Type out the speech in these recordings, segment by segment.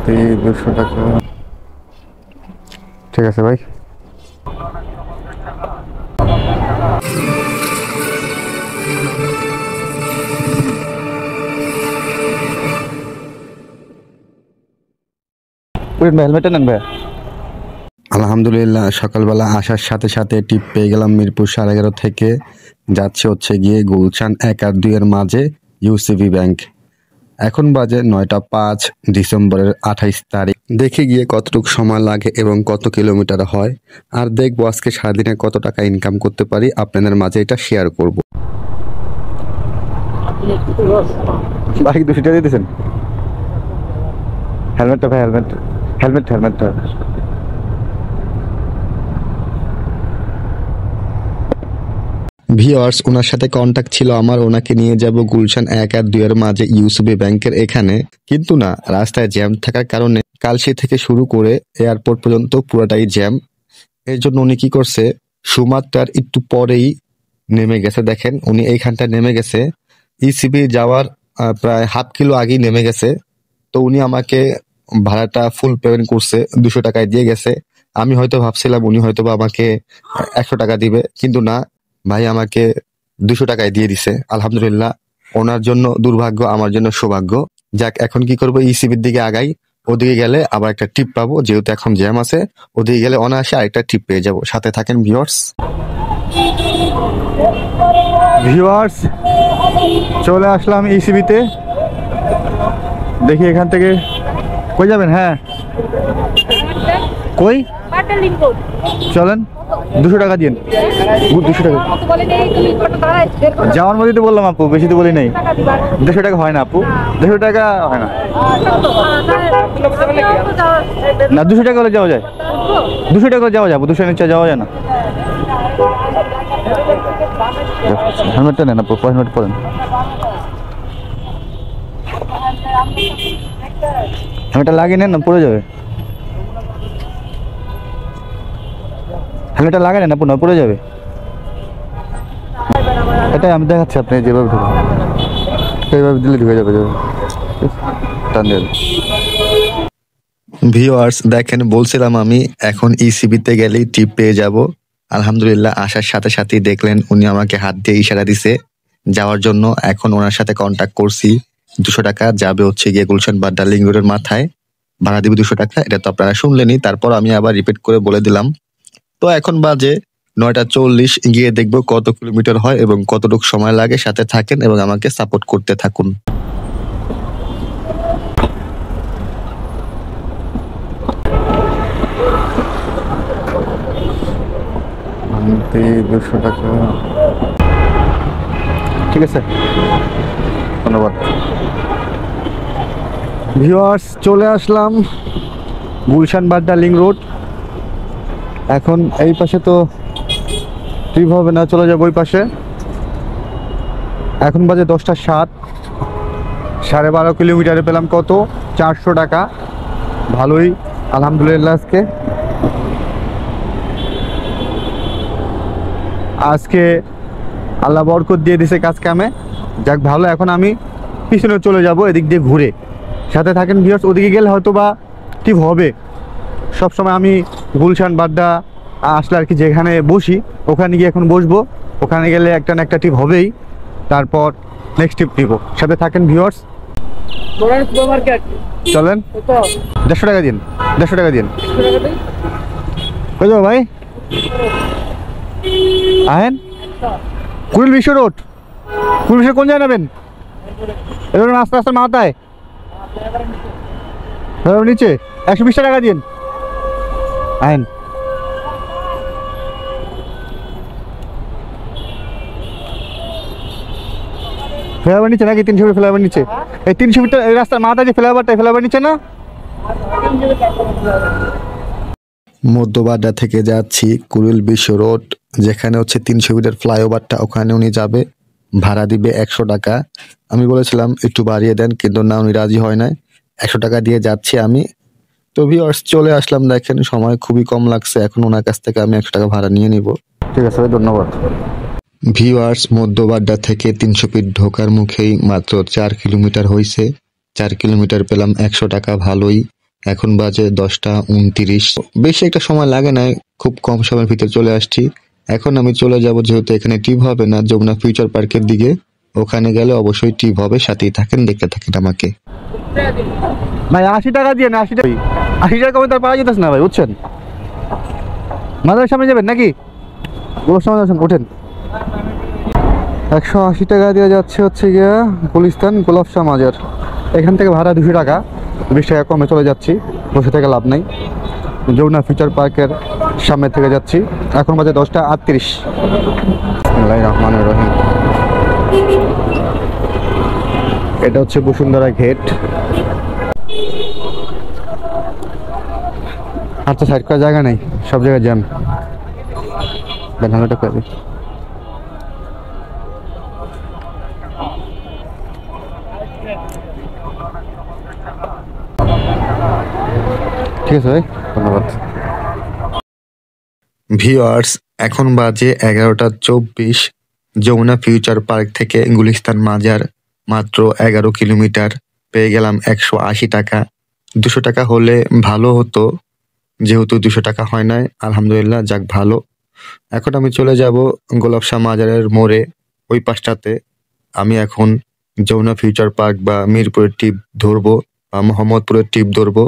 200 টাকা। ঠিক আছে ভাই। হেলমেটটা নেন ভাই। আলহামদুলিল্লাহ সকালবেলা আসার সাথে সাথে টিপ পেয়ে গেলাম মিরপুর 11.5 থেকে। যাচ্ছে হচ্ছে গিয়ে গুলশান 1 আর 2 এর মাঝে ইউসিবি ব্যাংক। এখন বাজে 9টা 5, ডিসেম্বরের 28 তারিখ। দেখে গিয়ে কতটুকু সময় লাগে এবং কত কিলোমিটার হয়, আর দেখবো আজকে সারাদিনে কত টাকা ইনকাম করতে পারি, আপনাদের মাঝে এটা শেয়ার করব। ভাই 200 টাকা দিতেছেন? হেলমেটটা ভাই, হেলমেটটা ভিউয়ার্স, ওনার সাথে কন্ট্যাক্ট ছিল আমার, ওনাকে নিয়ে যাব গুলশান 1 আর 2 এর মাঝে ইউসিবি ব্যাংকের এখানে। কিন্তু না, রাস্তায় জ্যাম থাকার কারণে কালশি থেকে শুরু করে এয়ারপোর্ট পর্যন্ত পুরোটাই জ্যাম। এর জন্য উনি কি করছে, সুমাত্রার একটু পরেই নেমে গেছে। দেখেন উনি এইখানটা নেমে গেছে, ইসিবি যাওয়ার প্রায় হাফ কিলো আগেই নেমে গেছে। তো উনি আমাকে ভাড়াটা ফুল পেমেন্ট করছে, 200 টাকায় দিয়ে গেছে। আমি হয়তো ভাবছিলাম উনি হয়তো বা আমাকে 100 টাকা দিবে, কিন্তু না, ভাই আমাকে 200 টাকায় দিয়ে দিছে। আলহামদুলিল্লাহ, ওনার জন্য দুর্ভাগ্য, আমার জন্য সৌভাগ্য। যাক, এখন কি করবো, ইসিবির দিকে আগাই। ওদিকে গেলে আবার একটা টিপ পাবো, যেহেতু এখন জ্যাম আছে। ওদিকে গেলে অনায়াসে আরেকটা টিপ পেয়ে যাবো। সাথে থাকেন ভিউয়ার্স, চলে আসলাম ইসিবিতে। দেখি এখান থেকে কই যাবেন? হ্যাঁ, কই চলেন, 200 টাকা দিন। 200 টাকা যাওয়ার মধ্যে তো বললাম আপু, বেশি তো বলি নাই। 200 টাকা হয় না আপু, 200 টাকা হয় না। না, 200 টাকা হলে যাওয়া যায়, 200 টাকা যাওয়া যাবো, 200 নিচে যাওয়া যায় না। হেলমেটটা নেন আপু, হেলমেট পরেন। হেলমেটটা লাগিয়ে নেন না, পড়ে যাবে। হেলমেটটা লাগিয়ে নেন আপু, না পড়ে যাবে। এটাই আমি দেখাচ্ছি, আপনি যেভাবে ঢুকবেন সেইভাবে দিলে ঢুকে যাবে। টান দেন। ভিউয়ার্স দেখেন, বলছিলাম আমি এখন ইসিবিতে গেলেই টিপ পেয়ে যাব। আলহামদুলিল্লাহ, আসার সাথে সাথেই দেখলেন উনি আমাকে হাত দিয়ে ইশারা দিছে যাওয়ার জন্য। এখন ওনার সাথে কন্ট্যাক্ট করছি, 200 টাকা যাবে হচ্ছে গিয়ে গুলশান বা ডার্লিং রোডের মাথায়, ভাড়া দিবে 200 টাকা। এটা তো আপনারা শুনলেনই, তারপর আমি আবার রিপিট করে বলে দিলাম। তো এখন বাজে 9টা 40, গিয়ে দেখবো কত কিলোমিটার হয় এবং কতটুকু সময় লাগে। সাথে থাকেন এবং আমাকে সাপোর্ট করতে থাকুন। 200 টাকা। ঠিক আছে, ধন্যবাদ। ভিউয়ার্স, চলে আসলাম গুলশান বা ডার্লিং রোড। এখন এই পাশে তো ট্রিপ হবে না, চলে যাবো ওই পাশে। এখন বাজে 10টা 7, 12.5 কিলোমিটারে পেলাম কত, 400 টাকা। ভালোই আলহামদুলিল্লাহ। আজকে আল্লাহ বরকত দিয়ে দিছে কাজ কামে, যাক ভালো। এখন আমি পিছনে চলে যাব এদিক দিয়ে ঘুরে। সাথে থাকেন ভিউয়ার্স, ওদিকে গেলে হয়তো বা টিপ হবে। সবসময় আমি গুলশান বাড্ডা আসলে আর কি যেখানে বসি ওখানে গিয়ে এখন বসবো। ওখানে গেলে একটা না একটা টিপ হবেই, তারপর নেক্সট টিপ নিব। সাথে থাকেন ভিউয়ার্স, চলেন। 150 টাকা দিন, 150 টাকা দিন। কই যাবো ভাই? আহেন কুড়িল বিশ্ব রোড। কুড়িল বিশ্ব কোন জায়গায় নেবেন? এবার আস্তে আস্তে মাথায় নিচে 120 টাকা দিন। আহেন। ফ্লাইওভার নিচে নাকি? 300 ফিট ফ্লাইওভার নিচে। এই 300 ফিট এই রাস্তার মাথায় যে ফ্লাইওভারটা, ফ্লাইওভার নিচে না? মধ্যবাড্ডা থেকে যাচ্ছি কুড়িল বিশ্ব রোড, যেখানে হচ্ছে 300 ফিটের ফ্লাইওভারটা, ওখানে উনি যাবে, ভাড়া দিবে 100 টাকা। আমি বলেছিলাম একটু বাড়িয়ে দেন, কিন্তু না, উনি রাজি হয় না। 100 টাকা দিয়ে যাচ্ছি আমি। তো ভিউয়ার্স, চলে আসলাম। দেখেন সময় খুবই কম লাগছে, এখন ওনার কাছ থেকে আমি 100 টাকা ভাড়া নিয়ে নিব। ঠিক আছে ভাই, ধন্যবাদ। ভিউয়ার্স, মধ্যবাড্ডা থেকে 300 ফিট ঢোকার মুখেই মাত্র 4 কিলোমিটার হয়েছে। 4 কিলোমিটার পেলাম 100 টাকা, ভালোই। এখন বাজে 10টা 29। বেশি একটা সময় লাগে না, খুব কম সময়ের ভিতরে চলে আসছি। এখন আমি চলে যাব, যেহেতু এখানে ট্রিপ হবে না, যমুনা ফিউচার পার্কের দিকে। ওখানে গেলে অবশ্যই ট্রিপ হবে, সাথেই থাকেন, দেখতে থাকেন আমাকে। ভাই 80 টাকা দিয়ে না, 80 টাকা, 80 টাকা কমে তার পাওয়া যেতেছে না ভাই, বুঝছেন? মাদারের সামনে যাবেন নাকি? ওঠেন। 180 টাকা দিয়ে যাচ্ছে হচ্ছে গিয়া গুলিস্তান গোলাপ শাহ মাজার। এখান থেকে ভাড়া 200 টাকা, 20 টাকা কমে চলে যাচ্ছি, বসে থেকে লাভ নাই। যমুনা ফিউচার পার্কের সামনে থেকে যাচ্ছি। এখন বাজে 10টা 38। বিসমিল্লাহির রহমানির রহিম। এটা হচ্ছে বসুন্ধরা গেট। আচ্ছা, সাইড করার জায়গা নেই, সব জায়গায় জ্যাম। হেলমেটটা করে দিই। ঠিক আছে ভাই, ধন্যবাদ। ভিউয়ার্স, এখন বাজে 11টা 24। যমুনা ফিউচার পার্ক থেকে গুলিস্তান মাজার মাত্র 11 কিলোমিটার। পেয়ে গেলাম 180 টাকা। 200 টাকা হলে ভালো হতো, যেহেতু 200 টাকা হয় নাই, আলহামদুলিল্লাহ, যাক ভালো। এখন আমি চলে যাব গোলাপ শাহ মাজারের মোড়ে, ওই পাশটাতে। আমি এখন যমুনা ফিউচার পার্ক বা মিরপুরের টিপ ধরবো বা মোহাম্মদপুরের টিপ ধরবো,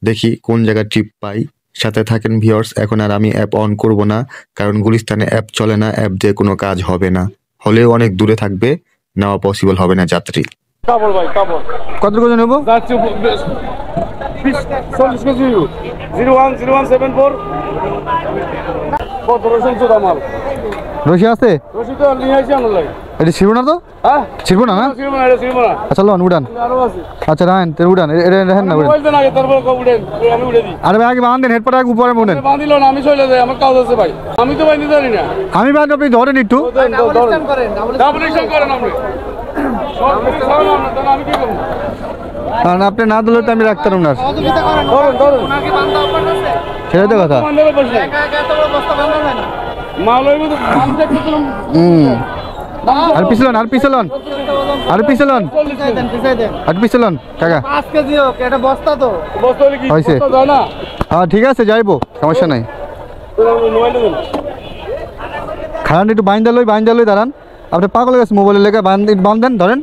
দেখি কোন জায়গায় টিপ পাই। সাথে থাকেন ভিউয়ার্স। এখন আর আমি অ্যাপ অন করব না, কারণ গুলিস্তানে অ্যাপ চলে না, অ্যাপ দিয়ে কোনো কাজ হবে না, হলেও অনেক দূরে থাকবে, নেওয়া পসিবল হবে না যাত্রী। কাপড় ভাই, কাপড় কত করে নেবো? 40 কেজি 010174। কত রসুন চোদা মাল রশি আছে? রশি তো নিয়ে আসি আমরা লাই। এটা ছিড়বো না তো? হ্যাঁ ছিড়বো না, না ছিড়বো না, এটা ছিড়বো না। আচ্ছা লন উড়ান। আরো আছে। আচ্ছা রাখেন, তে উড়ান, এটা রাখেন না, উড়ান। বলতে না আগে, তারপর কো উড়েন, আমি উড়ে দিই। আরে ভাই আগে বাঁধ দেন, হেডপর আগে উপরে মোড়েন। বাঁধ দিল না, আমি চলে যাই, আমার কাজ আছে ভাই। আমি তো বাইতে জানি না। আমি বাঁধ, আপনি ধরেন একটু। ডাবল স্ট্যাম্প করেন, ডাবল স্ট্যাম্প করেন আপনি। সব কিছু সরানো না, তাহলে আমি কি করব? কারণ আপনি না দিলে তো আমি রাখতে পারব না। ধরুন ধরুন, ওনাকে বাঁধা আপনার কাছে সেটাই তো কথা। একা একা তো বস্তা বাঁধা যায় না, মাল হইব তো আমি দেখতেছিলাম। আর পিছলন, আর পিছলন, আর পিছলন, আর পিছলন কাকা। 5 কেজি হোক, এটা বস্তা তো, বস্তা হলে কি বস্তা যায় না? হ্যাঁ ঠিক আছে, যাইবো, সমস্যা নাই। খারান একটু বাইন্দা লই দাঁড়ান। আপনি পাগল হয়ে গেছে মোবাইলের লেগে, বান্ধেন, ধরেন।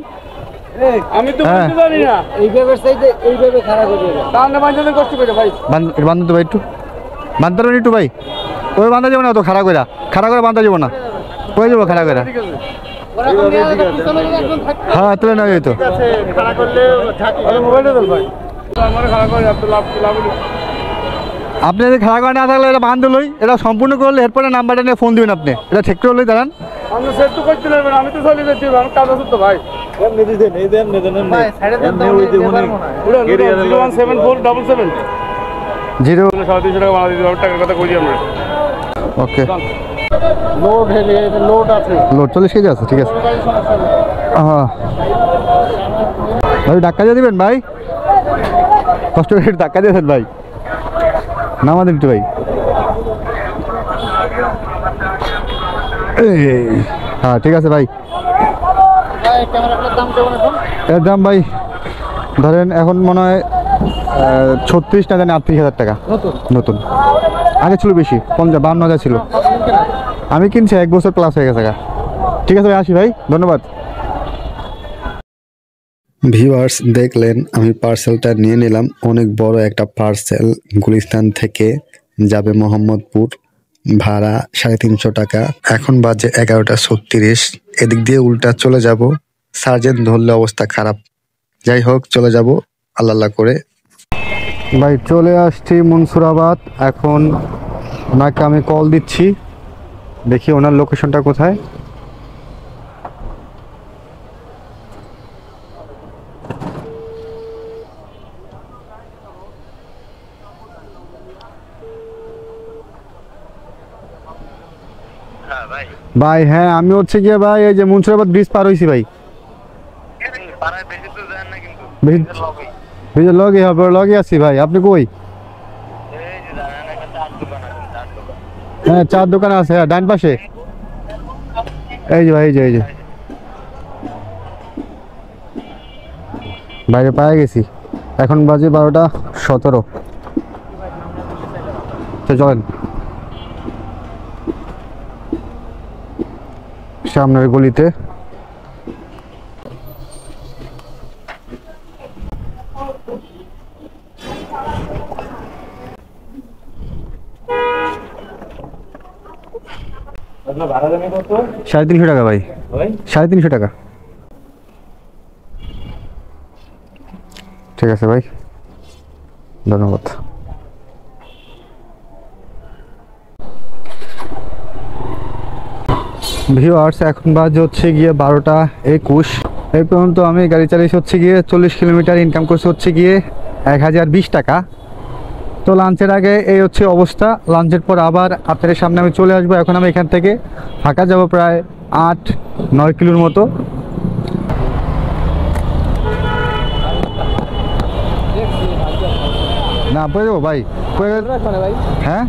আমি তো বুঝতে জানি না, এইভাবে সাইডে এইভাবে খাড়া করে দাও, তাহলে বাঁধতে কষ্ট করে ভাই। বাঁধতে ভাই একটু, বাঁধতে পারবেন একটু ভাই? ওই বাঁধা যাবে না তো, খাড়া করে বাঁধা যাবো না, কই যাবো খাড়া করে? হ্যাঁ তুলে নেওয়া যেত। আপনি যদি খাড়া করে না থাকলে এটা বাঁধতে লই, এটা সম্পূর্ণ করলে এরপরে নাম্বারটা নিয়ে ফোন দিবেন আপনি, এটা ঠিক করে লই দাঁড়ান। আমি সেট তো করতে পারবেন, আমি তো চলে যেতে পারবো, আমার কাজ আছে তো ভাই। ভাই সাইডে দেন, ওই যে উনি 0174777 0 300 টাকা বাড়া দিতে, টাকার কথা কই আমরা। ওকে, লোড হেভি, এটা লোড আছে, লোড 40 কেজি আছে, ঠিক আছে। হ্যাঁ ভাই, ধাক্কা দিয়ে দিবেন ভাই, কষ্ট করে ধাক্কা দিয়ে দেন ভাই, নামা দিন একটু ভাই। হ্যাঁ ঠিক আছে ভাই। এর দাম ভাই ধরেন এখন মনে হয় 36 না জানি 38,000 টাকা নতুন। আগে ছিল বেশি, 52,000 ছিল। আমি কিনছি 1 বছর প্লাস হয়ে গেছে। ঠিক আছে ভাই, আসি ভাই, ধন্যবাদ। ভিউয়ার্স, দেখলেন আমি পার্সেলটা নিয়ে নিলাম, অনেক বড় একটা পার্সেল। গুলিস্তান থেকে যাবে মোহাম্মদপুর, ভাড়া 350 টাকা। এখন বাজে 11টা 36। এদিক দিয়ে উল্টা চলে যাব, সার্জেন্ট ধরলে অবস্থা খারাপ। যাই হোক, চলে যাব আল্লাহ করে। ভাই চলে আসছি মনসুরাবাদ। এখন ওনাকে আমি কল দিচ্ছি, দেখি ওনার লোকেশনটা কোথায়। ভাই হ্যাঁ, আমি হচ্ছে গিয়ে ভাই এই যে মুন্সিরাবাদ ব্রিজ পার হয়েছি ভাই। লগে হবে, লগে আছি ভাই। আপনি কই? হ্যাঁ চার দোকানে আছে, হ্যাঁ ডান পাশে। এই যে ভাই, এই যে বাইরে পায়ে গেছি, এখন বাজে 12:17। চলেন সামনের গলিতে। ভাড়া জানি কত? 350 টাকা ভাই, 350 টাকা। ঠিক আছে ভাই, ধন্যবাদ। ভিউয়ার্স, এখন বাজে হচ্ছে গিয়ে 12:21। এই পর্যন্ত আমি গাড়ি চালিয়েছি হচ্ছে গিয়ে 40 কিলোমিটার, ইনকাম করছি হচ্ছে গিয়ে 1020 টাকা। তো লাঞ্চের আগে এই হচ্ছে অবস্থা। লাঞ্চের পর আবার আপনাদের সামনে আমি চলে আসবো। এখন আমি এখান থেকে ঢাকা যাব প্রায় 8-9 কিলোর মতো। না পড়ে যাবো ভাই, হ্যাঁ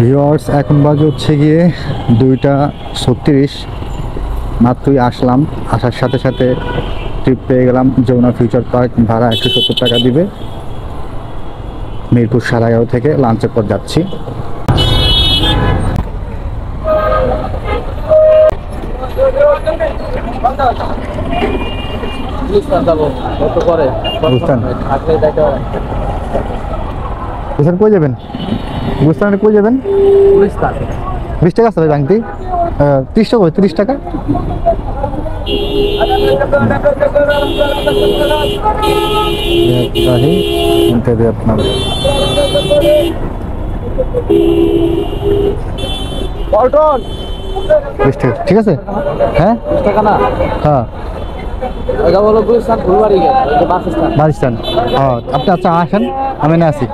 ভিউয়ার্স, এখন বাজে হচ্ছে গিয়ে 2:36। মাত্রই আসলাম, আসার সাথে সাথে ট্রিপ পেয়ে গেলাম যমুনা ফিউচার পার্ক। ভাড়া 170 টাকা দিবে। মিরপুর 11:30 থেকে লাঞ্চের পর যাচ্ছি। বুঝছেন কই যাবেন? গুলিস্তানে কই যাবেন? 20 টাকা আছে ভাই ব্যাংকটি। 30 টাকা, 30 টাকা। আপনার ঠিক আছে, হ্যাঁ হ্যাঁ আপনি আচ্ছা আসেন, আমি না আসি।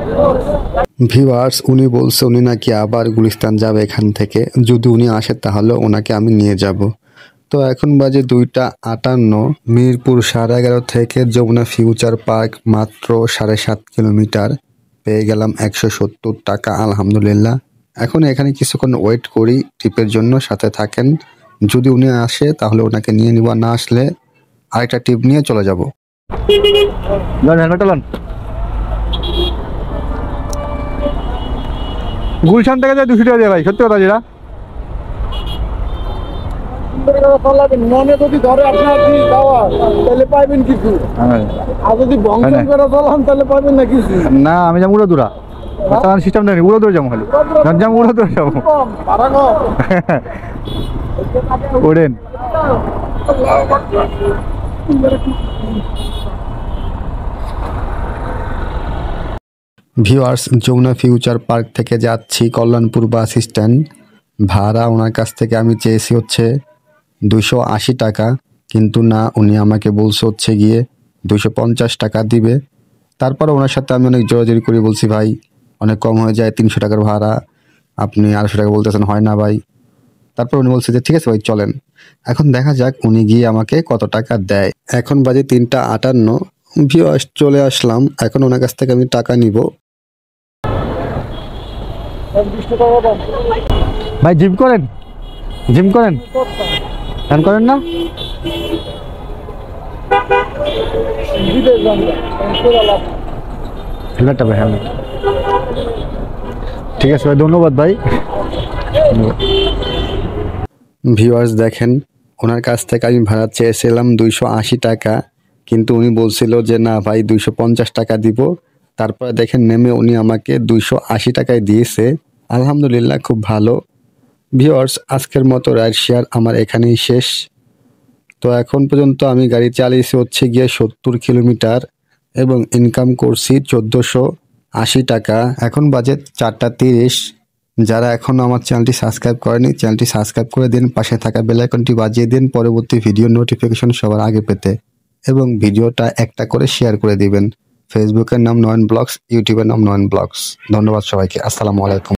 ভিউয়ার্স, উনি বলছে উনি নাকি আবার গুলিস্তান যাবে এখান থেকে। যদি উনি আসে তাহলে ওনাকে আমি নিয়ে যাব। তো এখন বাজে 2:58। মিরপুর 11:30 থেকে যমুনা ফিউচার পার্ক মাত্র 7.5 কিলোমিটার। পেয়ে গেলাম 170 টাকা, আলহামদুলিল্লাহ। এখন এখানে কিছুক্ষণ ওয়েট করি ট্রিপের জন্য, সাথে থাকেন। যদি উনি আসে তাহলে ওনাকে নিয়ে নিব, না আসলে আরেকটা ট্রিপ নিয়ে চলে যাব। গুলশান থেকে যায় 200 টাকা দিয়ে ভাই, সত্যি কথা যেটা। মনে যদি ধরে আপনার তাহলে পাইবেন কিছু, আর যদি বংশ করে চলান তাহলে পাইবেন না কিছু। না আমি যাবো উড়াদুরা, সিস্টেম নেই, উড়াদুরা যাবো, খালি যাবো উড়াদুরা যাবো। ওড়েন ভিউয়ার্স, যমুনা ফিউচার পার্ক থেকে যাচ্ছি কল্যাণপুর বাস স্ট্যান্ড। ভাড়া ওনার কাছ থেকে আমি চেয়েছি হচ্ছে 280 টাকা, কিন্তু না, উনি আমাকে বলছে হচ্ছে গিয়ে 250 টাকা দিবে। তারপর ওনার সাথে আমি অনেক জোরাজোরি করে বলছি, ভাই অনেক কম হয়ে যায়, 300 টাকার ভাড়া, আপনি 250 টাকা বলতেছেন, হয় না ভাই। তারপর উনি বলছে যে ঠিক আছে ভাই চলেন। এখন দেখা যাক উনি গিয়ে আমাকে কত টাকা দেয়। এখন বাজে 3:58। ভিউয়ার্স, চলে আসলাম। এখন ওনার কাছ থেকে আমি টাকা নিব। ভাই জিম করেন, জিম করেন, ধ্যান করেন না? হেলমেটটা ভাই, হেলমেট। ঠিক আছে ভাই, ধন্যবাদ ভাই। ভিউয়ার্স দেখেন, ওনার কাছ থেকে আমি ভাড়া চেয়েছিলাম 280 টাকা, কিন্তু উনি বলছিল যে না ভাই 250 টাকা দিব। তারপরে দেখেন নেমে উনি আমাকে 280 টাকায় দিয়েছে। আলহামদুলিল্লাহ, খুব ভালো। ভিউয়ার্স, আজকের মতো রাইড শেয়ার আমার এখানেই শেষ। তো এখন পর্যন্ত আমি গাড়ি চালিয়েছি হচ্ছে গিয়ে 70 কিলোমিটার এবং ইনকাম করছি 1480 টাকা। এখন বাজে 4:30। যারা এখনও আমার চ্যানেলটি সাবস্ক্রাইব করেনি, চ্যানেলটি সাবস্ক্রাইব করে দিন, পাশে থাকা বেল আইকনটি বাজিয়ে দিন পরবর্তী ভিডিও নোটিফিকেশন সবার আগে পেতে, এবং ভিডিওটা একটা করে শেয়ার করে দিবেন। ফেসবুকের নাম নয়ন ব্লগস, ইউটিউবের নাম নয়ন ব্লগস। ধন্যবাদ সবাইকে, আসসালামু আলাইকুম।